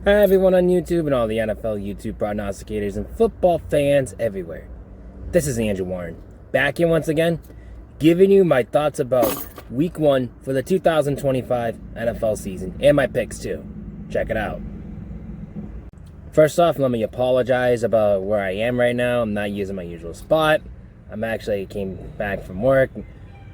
Hi everyone on YouTube and all the NFL YouTube prognosticators and football fans everywhere. This is Andrew Warren, back here once again, giving you my thoughts about Week 1 for the 2025 NFL season, and my picks too. Check it out. First off, let me apologize about where I am right now. I'm not using my usual spot. Came back from work,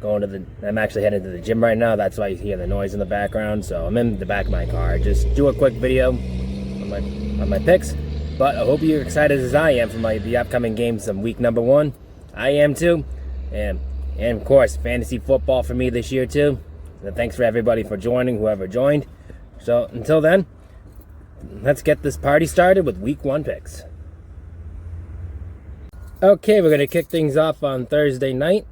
I'm actually heading to the gym right now. That's why you hear the noise in the background. So I'm in the back of my car. Just do a quick video on my picks. But I hope you're excited as I am for the upcoming games of week number 1. I am too. And of course, fantasy football for me this year too. So thanks for everybody for joining, whoever joined. So until then, let's get this party started with week 1 picks. Okay, we're going to kick things off on Thursday night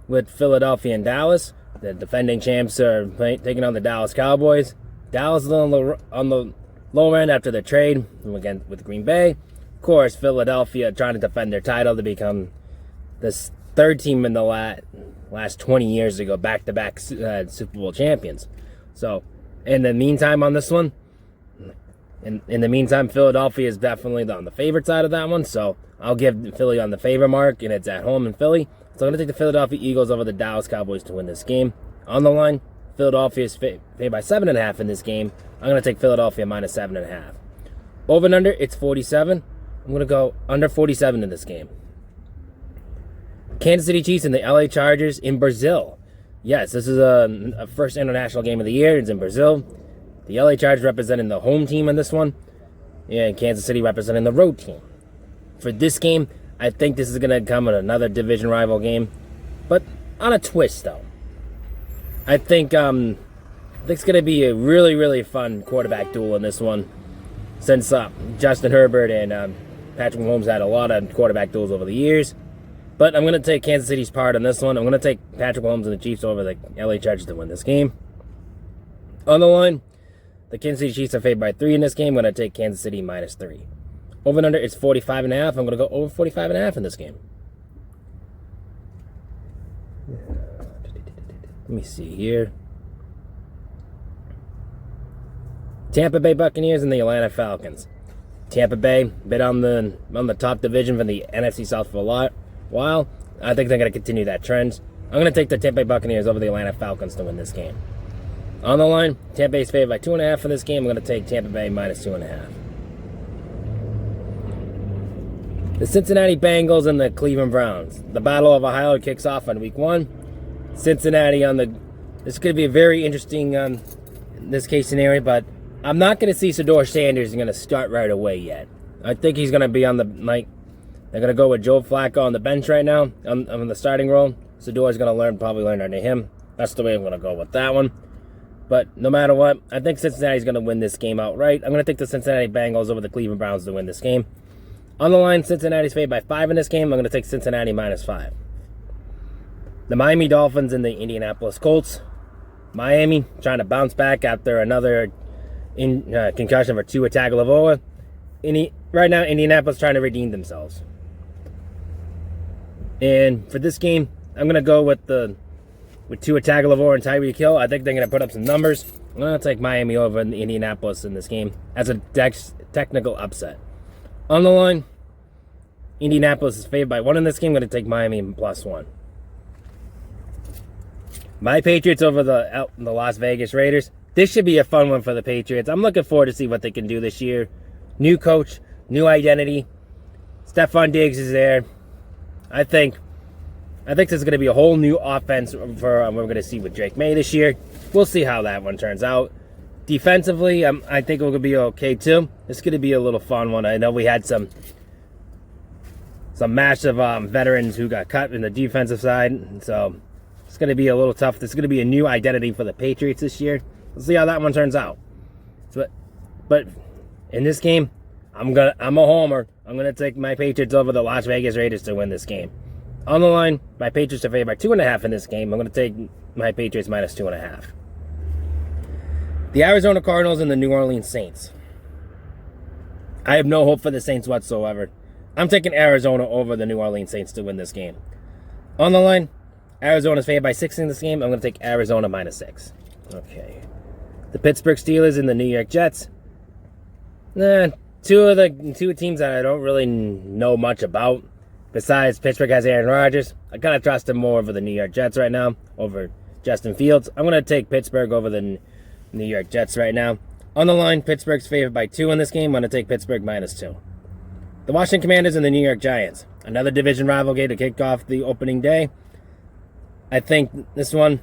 with Philadelphia and Dallas. The defending champs are taking on the Dallas Cowboys. Dallas is on the low end after the trade again with Green Bay. Of course, Philadelphia trying to defend their title to become the third team in the last 20 years to go back-to-back Super Bowl champions. So, in the meantime on this one, in the meantime, Philadelphia is definitely on the favorite side of that one. So, I'll give Philly on the favor mark, and it's at home in Philly. So I'm going to take the Philadelphia Eagles over the Dallas Cowboys to win this game. On the line, Philadelphia is favored by 7.5 in this game. I'm going to take Philadelphia minus 7.5. Over and under, it's 47. I'm going to go under 47 in this game. Kansas City Chiefs and the LA Chargers in Brazil. Yes, this is a first international game of the year. It's in Brazil. The LA Chargers representing the home team in this one, and Kansas City representing the road team. For this game, I think this is going to come in another division rival game, but on a twist, though. I think it's going to be a really, really fun quarterback duel in this one, since Justin Herbert and Patrick Mahomes had a lot of quarterback duels over the years. But I'm going to take Kansas City's part on this one. I'm going to take Patrick Mahomes and the Chiefs over the LA Chargers to win this game. On the line, the Kansas City Chiefs are favored by 3 in this game. I'm going to take Kansas City minus 3. Over and under, it's 45.5. I'm going to go over 45.5 in this game. Let me see here. Tampa Bay Buccaneers and the Atlanta Falcons. Tampa Bay, been on the top division from the NFC South for a while. I think they're going to continue that trend. I'm going to take the Tampa Bay Buccaneers over the Atlanta Falcons to win this game. On the line, Tampa Bay is favored by 2.5 for this game. I'm going to take Tampa Bay minus 2.5. The Cincinnati Bengals and the Cleveland Browns. The Battle of Ohio kicks off on week 1. Cincinnati this could be a very interesting in this case scenario, but I'm not going to see Shedeur Sanders going to start right away yet. I think he's going to be on the they're going to go with Joe Flacco on the bench right now on the starting role. Shedeur's going to probably learn under him. That's the way I'm going to go with that one. But no matter what, I think Cincinnati's going to win this game outright. I'm going to take the Cincinnati Bengals over the Cleveland Browns to win this game. On the line, Cincinnati's favored by 5 in this game. I'm going to take Cincinnati minus 5. The Miami Dolphins and the Indianapolis Colts. Miami trying to bounce back after another concussion for Tua Tagovailoa. Right now, Indianapolis trying to redeem themselves. And for this game, I'm going to go with Tua Tagovailoa and Tyreek Hill. I think they're going to put up some numbers. I'm going to take Miami over Indianapolis in this game as a technical upset. On the line, Indianapolis is favored by 1 in this game. I'm going to take Miami plus 1. My Patriots over the Las Vegas Raiders. This should be a fun one for the Patriots. I'm looking forward to see what they can do this year. New coach, new identity. Stephon Diggs is there. I think this is going to be a whole new offense for we're going to see with Drake May this year. We'll see how that one turns out. Defensively, I think it will be okay too. It's going to be a little fun one. I know we had some massive veterans who got cut in the defensive side, so it's going to be a little tough. This is going to be a new identity for the Patriots this year. We'll see how that one turns out. But in this game, I'm a homer. I'm going to take my Patriots over the Las Vegas Raiders to win this game. On the line, my Patriots are favored by 2.5 in this game. I'm going to take my Patriots minus 2.5. The Arizona Cardinals and the New Orleans Saints. I have no hope for the Saints whatsoever. I'm taking Arizona over the New Orleans Saints to win this game. On the line, Arizona's favored by 6 in this game. I'm going to take Arizona minus 6. Okay. The Pittsburgh Steelers and the New York Jets. Two teams that I don't really know much about. Besides, Pittsburgh has Aaron Rodgers. I kind of trust him more over the New York Jets right now, over Justin Fields. I'm going to take Pittsburgh over the New York Jets right now. On the line, Pittsburgh's favored by 2 in this game. I'm going to take Pittsburgh -2. The Washington Commanders and the New York Giants. Another division rival game to kick off the opening day. I think this one,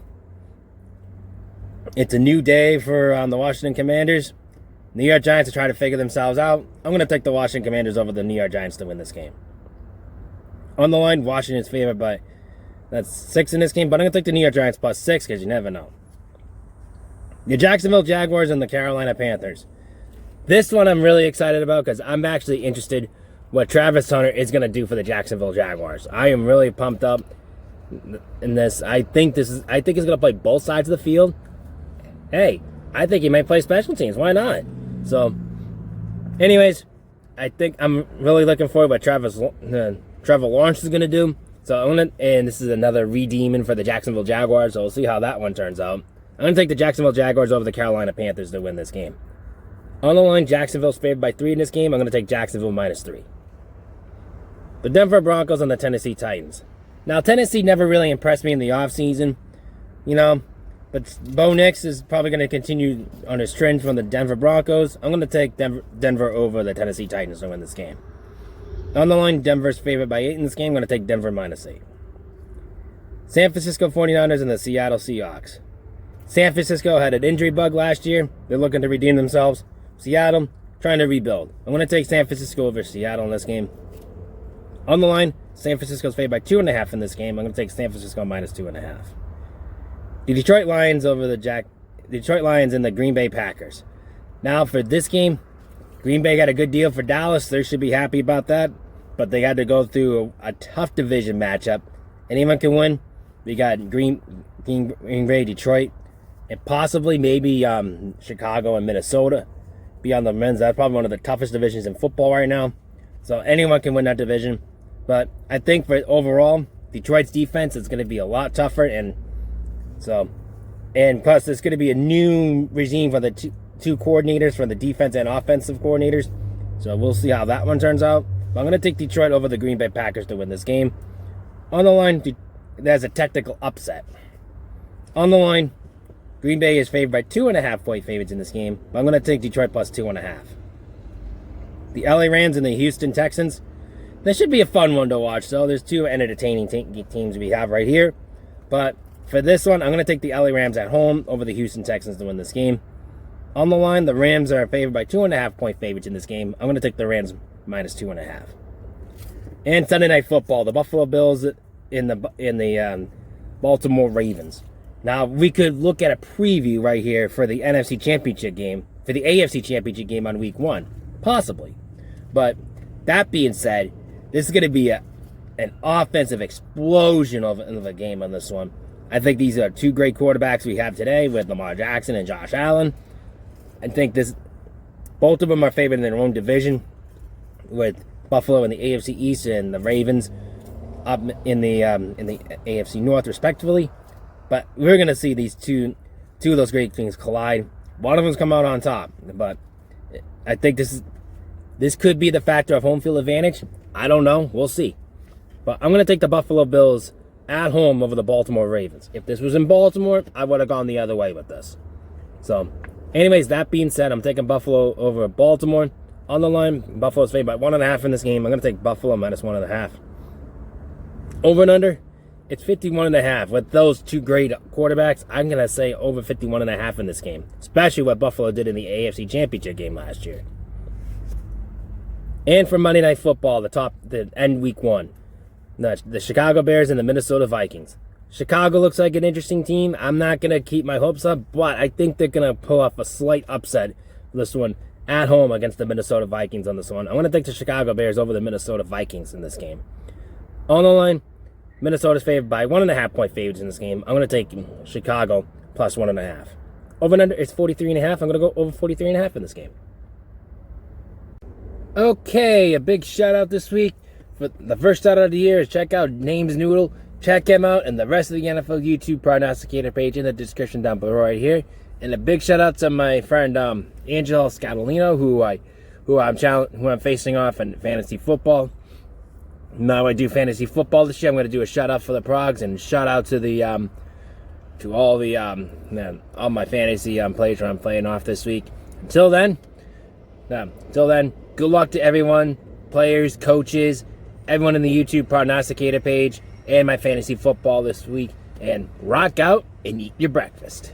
it's a new day for the Washington Commanders. New York Giants are trying to figure themselves out. I'm going to take the Washington Commanders over the New York Giants to win this game. On the line, Washington's favored by, that's 6 in this game, but I'm going to take the New York Giants +6 because you never know. The Jacksonville Jaguars and the Carolina Panthers. This one I'm really excited about because I'm actually interested what Travis Hunter is going to do for the Jacksonville Jaguars. I am really pumped up in this. I think he's going to play both sides of the field. Hey, I think he might play special teams. Why not? So, anyways, I think I'm really looking forward what Trevor Lawrence is going to do. So and this is another redeeming for the Jacksonville Jaguars. So we'll see how that one turns out. I'm going to take the Jacksonville Jaguars over the Carolina Panthers to win this game. On the line, Jacksonville's favored by 3 in this game. I'm going to take Jacksonville -3. The Denver Broncos and the Tennessee Titans. Now, Tennessee never really impressed me in the offseason, but Bo Nix is probably going to continue on his trend from the Denver Broncos. I'm going to take Denver over the Tennessee Titans to win this game. On the line, Denver's favored by 8 in this game. I'm going to take Denver -8. San Francisco 49ers and the Seattle Seahawks. San Francisco had an injury bug last year. They're looking to redeem themselves. Seattle, trying to rebuild. I'm going to take San Francisco over Seattle in this game. On the line, San Francisco's favored by 2.5 in this game. I'm going to take San Francisco -2.5. The Detroit Lions over the Detroit Lions and the Green Bay Packers. Now for this game, Green Bay got a good deal for Dallas. They should be happy about that. But they had to go through a tough division matchup. Anyone can win. We got Green Bay, Detroit, and possibly maybe Chicago and Minnesota be on the men's. That's probably one of the toughest divisions in football right now. So anyone can win that division. But I think for overall, Detroit's defense is going to be a lot tougher. And plus there's going to be a new regime for the two coordinators, for the defense and offensive coordinators. So we'll see how that one turns out. But I'm going to take Detroit over the Green Bay Packers to win this game. On the line, there's a technical upset. On the line, Green Bay is favored by 2.5-point favorites in this game. But I'm going to take Detroit +2.5. The LA Rams and the Houston Texans. This should be a fun one to watch, though. There's two entertaining teams we have right here. But for this one, I'm going to take the LA Rams at home over the Houston Texans to win this game. On the line, the Rams are favored by 2.5-point favorites in this game. I'm going to take the Rams -2.5. And Sunday Night Football, the Buffalo Bills in the Baltimore Ravens. Now, we could look at a preview right here for the NFC Championship game, for the AFC Championship game on Week 1. Possibly. But that being said, this is going to be an offensive explosion of a game on this one. I think these are two great quarterbacks we have today with Lamar Jackson and Josh Allen. I think both of them are favored in their own division, with Buffalo in the AFC East and the Ravens up in the AFC North, respectively. But we're going to see these two of those great things collide. One of them's come out on top, but I think this could be the factor of home field advantage. I don't know. We'll see. But I'm going to take the Buffalo Bills at home over the Baltimore Ravens. If this was in Baltimore, I would have gone the other way with this. So, anyways, that being said, I'm taking Buffalo over Baltimore. On the line, Buffalo's favored by 1.5 in this game. I'm going to take Buffalo -1.5. Over and under, it's 51.5. With those two great quarterbacks, I'm going to say over 51.5 in this game, especially what Buffalo did in the AFC Championship game last year. And for Monday Night Football, the end Week 1, the Chicago Bears and the Minnesota Vikings. Chicago looks like an interesting team. I'm not going to keep my hopes up, but I think they're going to pull off a slight upset for this one at home against the Minnesota Vikings on this one. I'm going to take the Chicago Bears over the Minnesota Vikings in this game. On the line, Minnesota's favored by 1.5-point favorites in this game. I'm going to take Chicago +1.5. Over and under, it's 43.5. I'm going to go over 43.5 in this game. Okay, a big shout out this week. For the first shout out of the year is check out Names Noodle. Check him out and the rest of the NFL YouTube prognosticator page in the description down below right here. And a big shout out to my friend Angelo Scatolino, who who I'm facing off in fantasy football. Now I do fantasy football this year. I'm going to do a shout out for the Progs and shout out to the to all the all my fantasy players who I'm playing off this week. Until then, good luck to everyone, players, coaches, everyone in the YouTube prognosticator page, and my fantasy football this week. And rock out and eat your breakfast.